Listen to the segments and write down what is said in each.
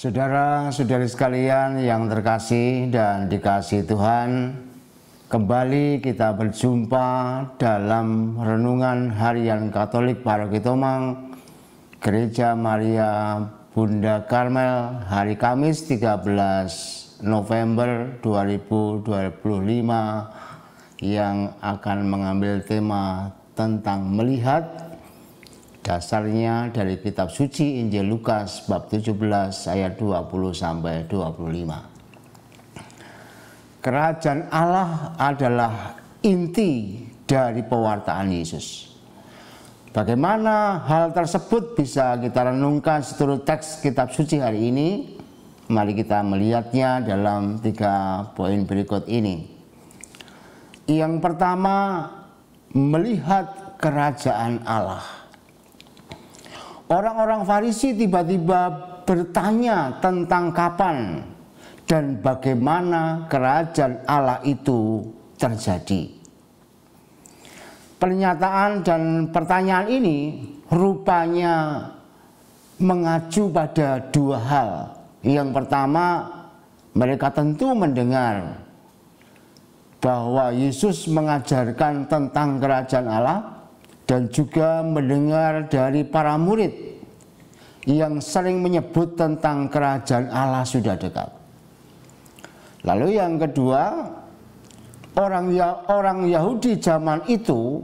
Saudara-saudari sekalian yang terkasih dan dikasihi Tuhan, kembali kita berjumpa dalam renungan harian Katolik Paroki Tomang, Gereja Maria Bunda Karmel, hari Kamis 13 November 2025 yang akan mengambil tema tentang melihat. Dasarnya dari kitab suci Injil Lukas bab 17 ayat 20-25. Kerajaan Allah adalah inti dari pewartaan Yesus. Bagaimana hal tersebut bisa kita renungkan seturut teks kitab suci hari ini? Mari kita melihatnya dalam 3 poin berikut ini. Yang pertama, melihat kerajaan Allah. Orang-orang Farisi tiba-tiba bertanya tentang kapan dan bagaimana kerajaan Allah itu terjadi. Pernyataan dan pertanyaan ini rupanya mengacu pada dua hal. Yang pertama, mereka tentu mendengar bahwa Yesus mengajarkan tentang kerajaan Allah, dan juga mendengar dari para murid yang sering menyebut tentang kerajaan Allah sudah dekat. Lalu yang kedua, orang Yahudi zaman itu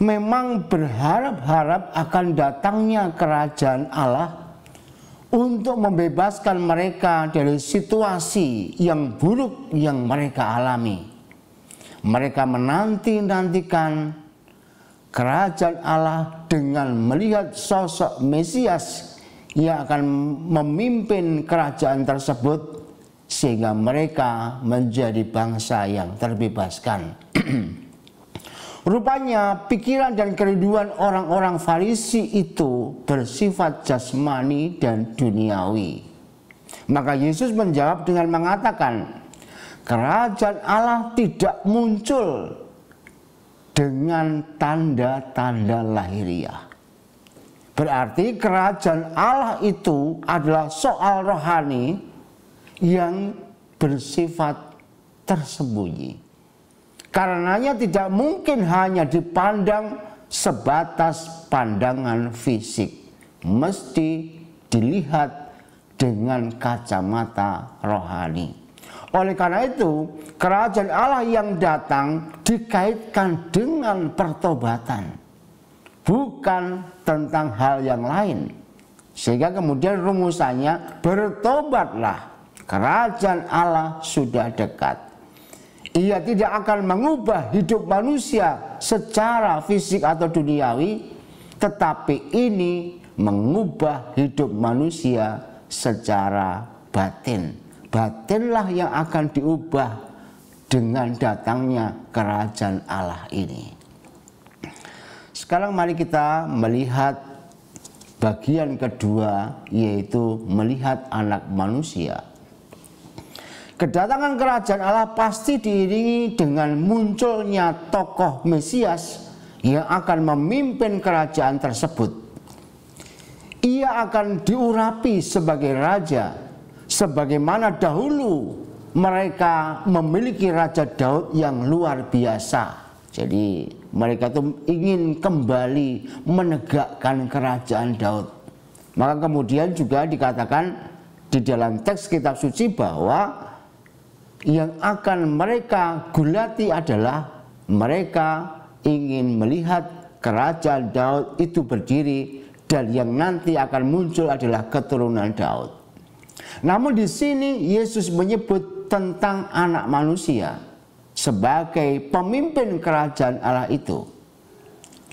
memang berharap-harap akan datangnya kerajaan Allah untuk membebaskan mereka dari situasi yang buruk yang mereka alami. Mereka menanti-nantikan kerajaan Allah dengan melihat sosok Mesias yang akan memimpin kerajaan tersebut sehingga mereka menjadi bangsa yang terbebaskan. Rupanya pikiran dan kerinduan orang-orang Farisi itu bersifat jasmani dan duniawi. Maka Yesus menjawab dengan mengatakan, kerajaan Allah tidak muncul dengan tanda-tanda lahiriah. Berarti kerajaan Allah itu adalah soal rohani yang bersifat tersembunyi. Karenanya tidak mungkin hanya dipandang sebatas pandangan fisik. Mesti dilihat dengan kacamata rohani. Oleh karena itu, kerajaan Allah yang datang dikaitkan dengan pertobatan, bukan tentang hal yang lain. Sehingga kemudian rumusannya, bertobatlah, kerajaan Allah sudah dekat. Ia tidak akan mengubah hidup manusia secara fisik atau duniawi, tetapi ini mengubah hidup manusia secara batin. Batinlah yang akan diubah dengan datangnya kerajaan Allah ini. Sekarang mari kita melihat bagian kedua, yaitu melihat anak manusia. Kedatangan kerajaan Allah pasti diiringi dengan munculnya tokoh Mesias yang akan memimpin kerajaan tersebut. Ia akan diurapi sebagai raja, sebagaimana dahulu mereka memiliki Raja Daud yang luar biasa. Jadi mereka itu ingin kembali menegakkan kerajaan Daud. Maka kemudian juga dikatakan di dalam teks kitab suci bahwa yang akan mereka gulati adalah mereka ingin melihat kerajaan Daud itu berdiri, dan yang nanti akan muncul adalah keturunan Daud. Namun di sini Yesus menyebut tentang anak manusia sebagai pemimpin kerajaan Allah itu.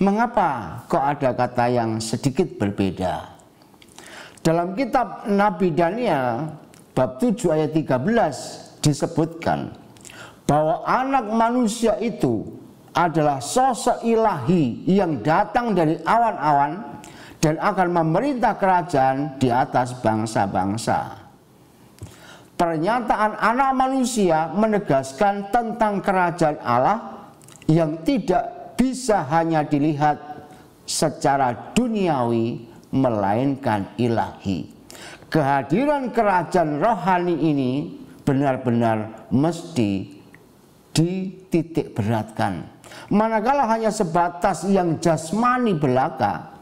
Mengapa kok ada kata yang sedikit berbeda? Dalam kitab Nabi Daniel bab 7 ayat 13 disebutkan bahwa anak manusia itu adalah sosok ilahi yang datang dari awan-awan dan akan memerintah kerajaan di atas bangsa-bangsa. Pernyataan anak manusia menegaskan tentang kerajaan Allah yang tidak bisa hanya dilihat secara duniawi, melainkan ilahi. kehadiran kerajaan rohani ini benar-benar mesti dititik beratkan. Manakala hanya sebatas yang jasmani belaka,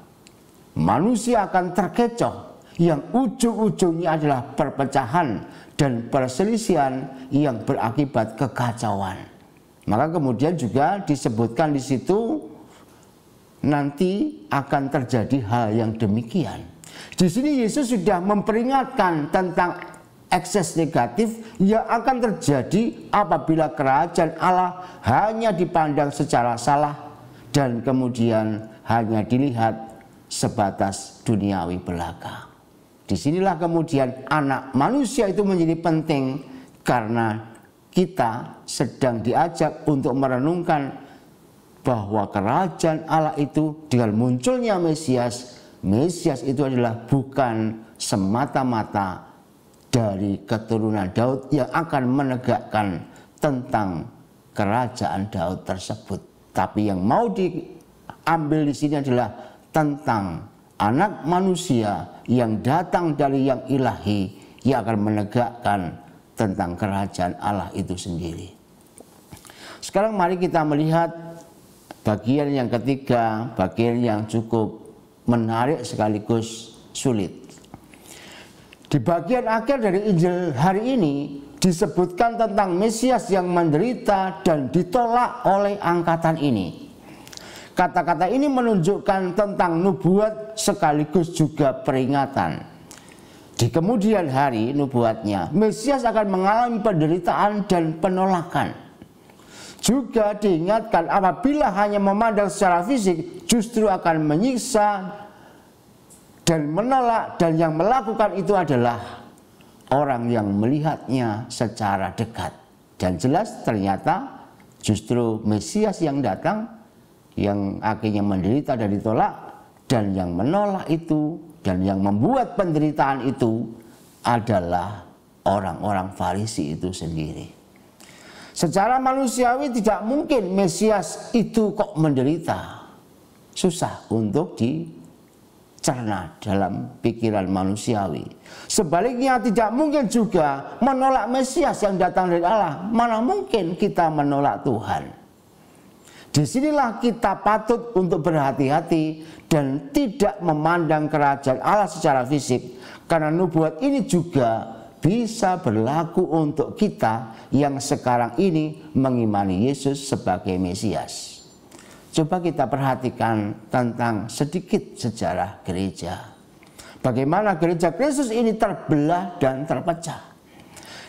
manusia akan terkecoh yang ujung-ujungnya adalah perpecahan dan perselisihan yang berakibat kekacauan. Maka kemudian juga disebutkan di situ nanti akan terjadi hal yang demikian. Di sini Yesus sudah memperingatkan tentang ekses negatif yang akan terjadi apabila kerajaan Allah hanya dipandang secara salah dan kemudian hanya dilihat sebatas duniawi belaka. Disinilah kemudian anak manusia itu menjadi penting, karena kita sedang diajak untuk merenungkan bahwa kerajaan Allah itu dengan munculnya Mesias itu adalah bukan semata-mata dari keturunan Daud yang akan menegakkan tentang kerajaan Daud tersebut. Tapi yang mau diambil di sini adalah tentang anak manusia yang datang dari yang ilahi, yang akan menegakkan tentang kerajaan Allah itu sendiri. Sekarang mari kita melihat bagian yang ketiga, bagian yang cukup menarik sekaligus sulit. Di bagian akhir dari Injil hari ini disebutkan tentang Mesias yang menderita dan ditolak oleh angkatan ini. Kata-kata ini menunjukkan tentang nubuat sekaligus juga peringatan. Di kemudian hari nubuatnya, Mesias akan mengalami penderitaan dan penolakan. Juga diingatkan apabila hanya memandang secara fisik, justru akan menyiksa dan menolak, dan yang melakukan itu adalah orang yang melihatnya secara dekat. Dan jelas ternyata justru Mesias yang datang, yang akhirnya menderita dan ditolak, dan yang menolak itu dan yang membuat penderitaan itu adalah orang-orang Farisi itu sendiri. Secara manusiawi tidak mungkin Mesias itu kok menderita. Susah untuk dicerna dalam pikiran manusiawi. Sebaliknya tidak mungkin juga menolak Mesias yang datang dari Allah. Mana mungkin kita menolak Tuhan. Disinilah kita patut untuk berhati-hati dan tidak memandang kerajaan Allah secara fisik, karena nubuat ini juga bisa berlaku untuk kita yang sekarang ini mengimani Yesus sebagai Mesias. Coba kita perhatikan tentang sedikit sejarah gereja. Bagaimana gereja Kristus ini terbelah dan terpecah.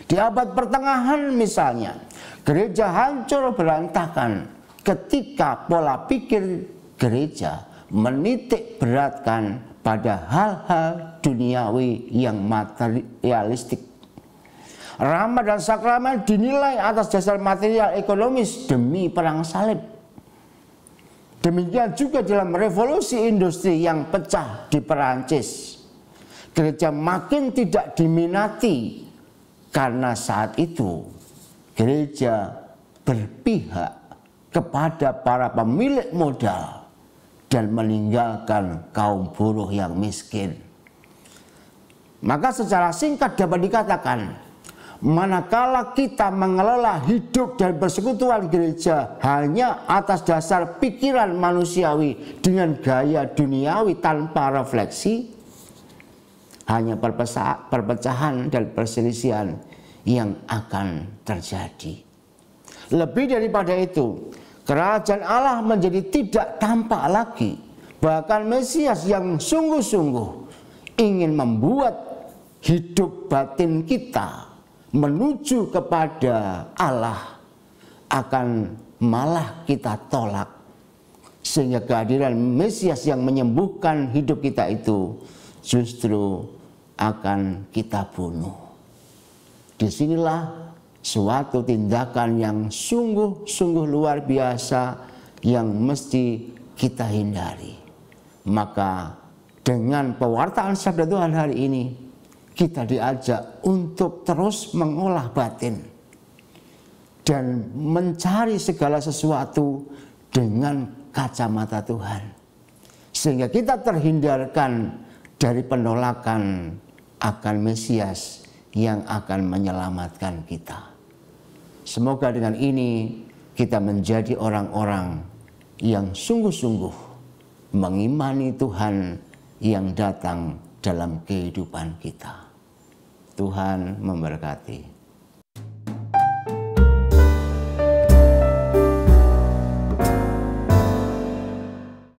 Di abad pertengahan misalnya, gereja hancur berantakan ketika pola pikir gereja menitik beratkan pada hal-hal duniawi yang materialistik. Rahmat dan sakramen dinilai atas dasar material ekonomis demi perang salib. Demikian juga dalam revolusi industri yang pecah di Perancis. Gereja makin tidak diminati karena saat itu gereja berpihak kepada para pemilik modal dan meninggalkan kaum buruh yang miskin. Maka secara singkat dapat dikatakan, manakala kita mengelola hidup dan persekutuan gereja hanya atas dasar pikiran manusiawi dengan gaya duniawi tanpa refleksi, hanya perpecahan dan perselisihan yang akan terjadi. Lebih daripada itu, kerajaan Allah menjadi tidak tampak lagi. Bahkan Mesias yang sungguh-sungguh ingin membuat hidup batin kita menuju kepada Allah akan malah kita tolak. Sehingga kehadiran Mesias yang menyembuhkan hidup kita itu justru akan kita bunuh. Disinilah suatu tindakan yang sungguh-sungguh luar biasa yang mesti kita hindari. Maka dengan pewartaan sabda Tuhan hari ini, kita diajak untuk terus mengolah batin dan mencari segala sesuatu dengan kacamata Tuhan, sehingga kita terhindarkan dari penolakan akan Mesias yang akan menyelamatkan kita. Semoga dengan ini kita menjadi orang-orang yang sungguh-sungguh mengimani Tuhan yang datang dalam kehidupan kita. Tuhan memberkati.